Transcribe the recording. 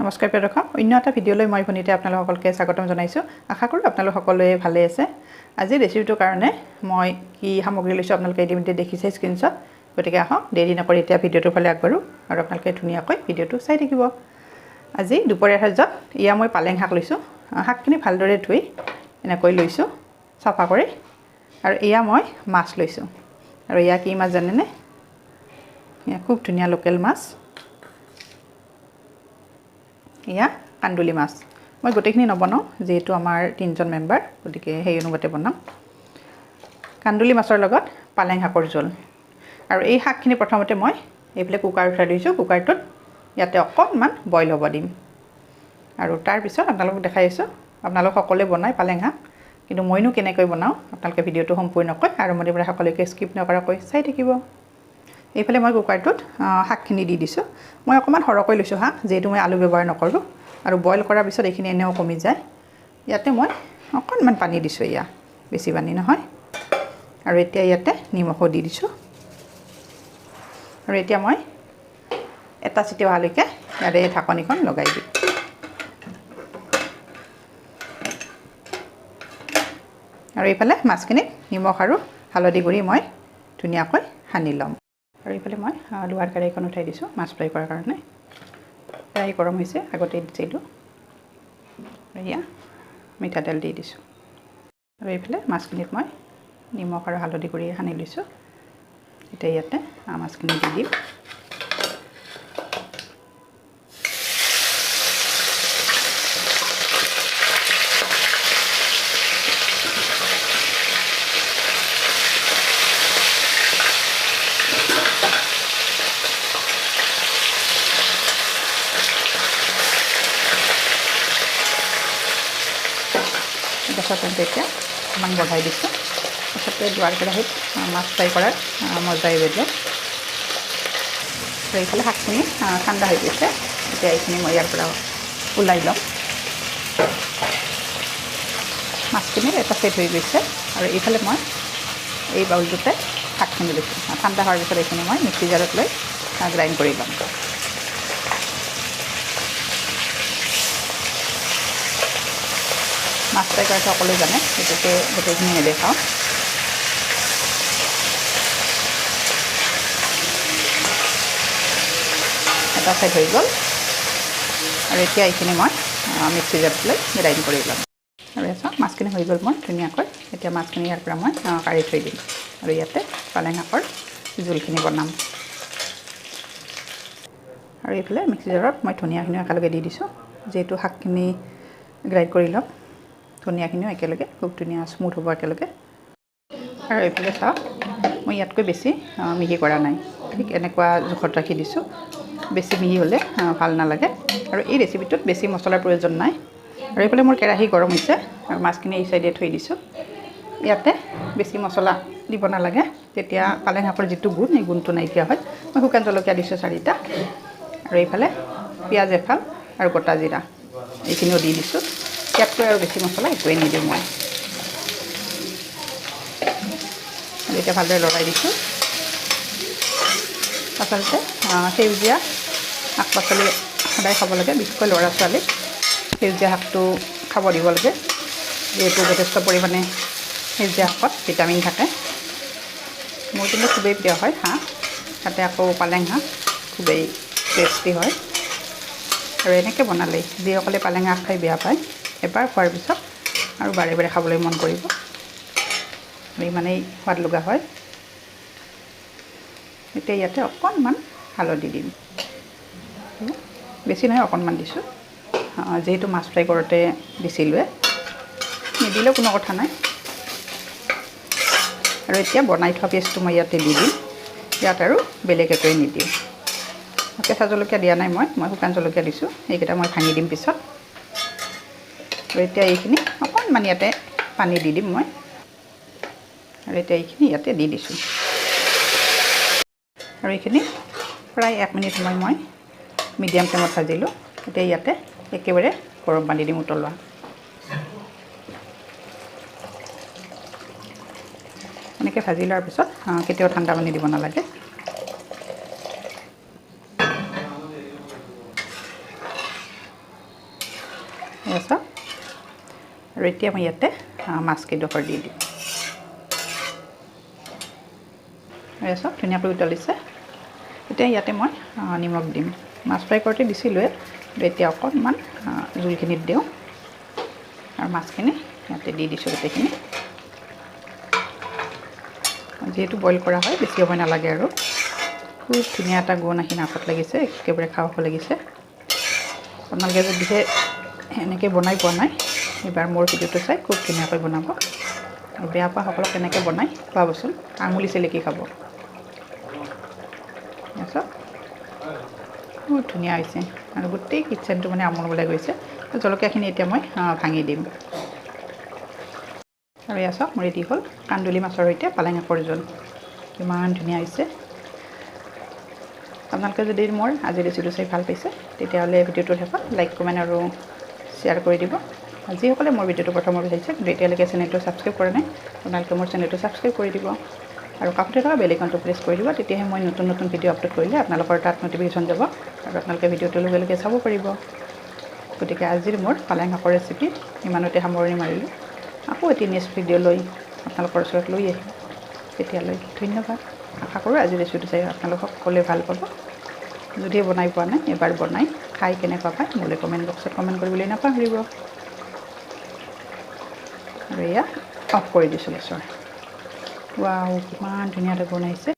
নমস্কাৰ প্ৰিয় দৰ্শক, অন্য এটা ভিডিঅ'লৈ মই ভনিতে আপোনালোকসকলকে স্বাগতম জনাইছোঁ। আশা কৰোঁ আপোনালোক সকলোৱে ভালে আছে। আজি ৰেচিপিটোৰ কাৰণে মই কি সামগ্ৰী লৈছোঁ আপোনালোকে ইতিমধ্যে দেখিছে স্ক্ৰীনশ্বট। গতিকে আহক দেৰি নকৰি এতিয়া ভিডিঅ'টোৰ ফালে আগবাঢ়োঁ আৰু আপোনালোকে ধুনীয়াকৈ ভিডিঅ'টো চাই থাকিব। আজি দুপৰীয়াৰ সাজত এয়া মই পালেং শাক লৈছোঁ। শাকখিনি ভালদৰে ধুই এনেকৈ লৈছোঁ চাফা কৰি। আৰু এয়া মই মাছ লৈছোঁ। আৰু এয়া কি মাছ জানেনে? এয়া খুব ধুনীয়া লোকেল মাছ। এয়া কান্দুলি মাছ। মই গোটেইখিনি নবনাওঁ যিহেতু আমাৰ 3জন মেম্বাৰ, গতিকে সেই অনুপাতে বনাম। কান্দুলি মাছৰ লগত পালেং শাকৰ জোল। আৰু এই শাকখিনি প্ৰথমতে মই এইফালে কুকাৰ উঠাই দিছোঁ। কুকাৰটোত ইয়াতে অকণমান বইল হ'ব দিম। আৰু তাৰপিছত আপোনালোকক দেখাই আছোঁ আপোনালোক সকলোৱে বনাই পালেং শাক, কিন্তু মইনো কেনেকৈ বনাওঁ আপোনালোকে ভিডিঅ'টো সম্পূৰ্ণকৈ আৰম্ভণিৰ পৰা সকলোকে স্কিপ নকৰাকৈ চাই থাকিব। এইফালে মই কুকাৰটোত শাকখিনি দি দিছোঁ। মই অকণমান সৰহকৈ লৈছোঁ শাক, যিহেতু মই আলু ব্যৱহাৰ নকৰোঁ আৰু বইল কৰাৰ পিছত এইখিনি এনেও কমি যায়। ইয়াতে মই অকণমান পানী দিছোঁ, এয়া বেছি পানী নহয়। আৰু এতিয়া ইয়াতে নিমখো দি দিছোঁ। আৰু এতিয়া মই এটা চিটি অহালৈকে ইয়াৰে ঢাকনিখন লগাই দিম। আৰু এইফালে মাছখিনিত নিমখ আৰু হালধি গুড়ি মই ধুনীয়াকৈ সানি ল'ম। আৰু এইফালে মই লোহাৰ কেৰাহীখন উঠাই দিছোঁ মাছ ফ্ৰাই কৰাৰ কাৰণে। কেৰাহী গৰম হৈছে, আগতে দিছিলোঁ। এয়া মিঠাতেল দি দিছোঁ। আৰু এইফালে মাছখিনিত মই নিমখ আৰু হালধি গুড়ি সানি লৈছোঁ। এতিয়া ইয়াতে মাছখিনি দি দিম। গেছৰ ফ্লেমটো এতিয়া অকণমান বঢ়াই দিছোঁ। তাৰপিছতে লোহাৰ কেৰাহীত মাছ ফ্ৰাই কৰাৰ মজাই বেলেগ। আৰু এইফালে শাকখিনি ঠাণ্ডা হৈ গৈছে। এতিয়া এইখিনি মই ইয়াৰ পৰা ওলাই ল'ম। মাছখিনিৰ এটা ছেট হৈ গৈছে। আৰু এইফালে মই এই বাউলটোতে শাকখিনি লৈছোঁ। ঠাণ্ডা হোৱাৰ পিছত এইখিনি মই মিক্সি জাৰত লৈ গ্ৰাইণ্ড কৰি ল'ম। মাছ ফ্ৰাই কৰাটো সকলোৱে জানে, গতিকে গোটেইখিনি নেদেখাওঁ। এটা ছাইড হৈ গ'ল। আৰু এতিয়া এইখিনি মই মিক্সি জাৰত লৈ গ্ৰাইণ্ড কৰি ল'ম। আৰু চাওক মাছখিনি হৈ গ'ল মোৰ ধুনীয়াকৈ। এতিয়া মাছখিনি ইয়াৰ পৰা মই কাঢ়ি থৈ দিম। আৰু ইয়াতে পালেং শাকৰ জোলখিনি বনাম। আৰু এইফালে মিক্সি জাৰত মই ধনিয়াখিনিও একেলগে দি দিছোঁ, যিহেতু শাকখিনি গ্ৰাইণ্ড কৰি ল'ম। ধনিয়াখিনিও একেলগে খুব ধুনীয়া স্মুথ হ'ব একেলগে। আৰু এইফালে চাওক মই ইয়াতকৈ বেছি মিহি কৰা নাই, ঠিক এনেকুৱা জোখত ৰাখি দিছোঁ। বেছি মিহি হ'লে ভাল নালাগে। আৰু এই ৰেচিপিটোত বেছি মছলাৰ প্ৰয়োজন নাই। আৰু এইফালে মোৰ কেৰাহী গৰম হৈছে আৰু মাছখিনি এই চাইডে থৈ দিছোঁ। ইয়াতে বেছি মছলা দিব নালাগে, তেতিয়া পালেং শাকৰ যিটো গুণ সেই গুণটো নাইকিয়া হয়। মই শুকান জলকীয়া দিছোঁ 4টা। আৰু এইফালে পিঁয়াজ এফাল আৰু গোটা জিৰা এইখিনিও দি দিছোঁ। ইয়াতকৈ আৰু বেছি মছলা একোৱেই নিদিওঁ মই। এতিয়া ভালদৰে লৰাই দিছোঁ। আচলতে সেউজীয়া শাক পাচলি সদায় খাব লাগে, বিশেষকৈ ল'ৰা ছোৱালীক সেউজীয়া শাকটো খাব দিব লাগে, যিহেতু যথেষ্ট পৰিমাণে সেউজীয়া শাকত ভিটামিন থাকে। মোৰ কিন্তু খুবেই প্ৰিয় হয় শাক, তাতে আকৌ পালেং শাক খুবেই টেষ্টি হয়। আৰু এনেকৈ বনালেই যিসকলে পালেং শাক খাই বেয়া পায়, এবাৰ খোৱাৰ পিছত আৰু বাৰে বাৰে খাবলৈ মন কৰিব। আৰু ইমানেই সোৱাদ লগা হয়। এতিয়া ইয়াতে অকণমান হালধি দিম, বেছি নহয় অকণমান দিছোঁ, যিহেতু মাছ ফ্ৰাই কৰোঁতে দিছিলোঁৱে। নিদিলেও কোনো কথা নাই। আৰু এতিয়া বনাই থোৱা পেষ্টটো মই ইয়াতে দি দিম। ইয়াত আৰু বেলেগ একোৱেই নিদিওঁ। কেঁচা জলকীয়া দিয়া নাই মই শুকান জলকীয়া দিছোঁ। এইকেইটা মই ভাঙি দিম পিছত। আৰু এতিয়া এইখিনি অকণমান ইয়াতে পানী দি দিম মই। আৰু এতিয়া এইখিনি ইয়াতে দি দিছোঁ। আৰু এইখিনি প্ৰায় 1 মিনিট সময় মই মিডিয়াম ফ্লেমত ভাজিলোঁ। এতিয়া ইয়াতে একেবাৰে গৰম পানী দিম উতলোৱা। এনেকৈ ভাজি লোৱাৰ পিছত কেতিয়াও ঠাণ্ডা পানী দিব নালাগে। আৰু এতিয়া মই ইয়াতে মাছকেইডোখৰ দি দিম চব ধুনীয়াকৈ উতলিছে এতিয়া ইয়াতে মই নিমখ দিম মাছ ফ্ৰাই কৰোঁতে দিছিলোঁৱে এতিয়া অকণমান জোলখিনিত দিওঁ আৰু মাছখিনি ইয়াতে দি দিছোঁ গোটেইখিনি যিহেতু বইল কৰা হয় বেছি সময় নালাগে আৰু খুব ধুনীয়া এটা গোন্ধ আহি নাকত লাগিছে একেবাৰে খাব লাগিছে আপোনালোকে যদিহে এনেকৈ বনাই পোৱা নাই এবাৰ মোৰ ভিডিঅ'টো চাই খুব ধুনীয়াকৈ বনাব আৰু বেয়া পোৱা সকলক তেনেকৈ বনাই খুৱাবচোন আঙুলি চেলেকি খাব বহুত ধুনীয়া হৈছে আৰু গোটেই কিটচেনটো মানে আমোল ওলাই গৈছে জলকীয়াখিনি এতিয়া মই ভাঙি দিম আৰু এয়া চাওক মোৰ ৰেডি হ'ল কান্দুলি মাছৰ সৈতে পালেং শাকৰ জোল কিমান ধুনীয়া হৈছে আপোনালোকে যদি মোৰ আজিৰ ৰেচিপিটো চাই ভাল পাইছে তেতিয়াহ'লে ভিডিঅ'টোৰ শেষত লাইক কমেণ্ট আৰু শ্বেয়াৰ কৰি দিব যিসকলে মোৰ ভিডিঅ'টো প্ৰথমবাৰ চাইছে কিন্তু এতিয়ালৈকে চেনেলটো ছাবস্ক্ৰাইব কৰা নাই আপোনালোকে মোৰ চেনেলটো ছাবস্ক্ৰাইব কৰি দিব আৰু কাষতে থকা বেল আইকনটো প্ৰেছ কৰি দিব তেতিয়াহে মই নতুন নতুন ভিডিঅ' আপলোড কৰিলে আপোনালোকৰ তাত নটিফিকেশ্যন যাব আৰু আপোনালোকে ভিডিঅ'টো লগে লগে চাব পাৰিব গতিকে আজিৰ মোৰ পালেং শাকৰ ৰেচিপি ইমানতে সামৰণি মাৰিলোঁ আকৌ এটি নেক্সট ভিডিঅ' লৈ আপোনালোকৰ ওচৰত লৈ আহিম তেতিয়ালৈ ধন্যবাদ আশা কৰোঁ আজি ৰেচিপিটো চাই আপোনালোকক সকলোৱে ভাল পাব যদিহে বনাই পোৱা নাই এবাৰ বনাই খাই কেনেকুৱা পায় মোলৈ কমেণ্ট বক্সত কমেণ্ট কৰিবলৈ নাপাহৰিব আৰু এয়া অফ কৰি দিছোঁ গেছৰ ৱাও কিমান ধুনীয়াকৈ বনাইছে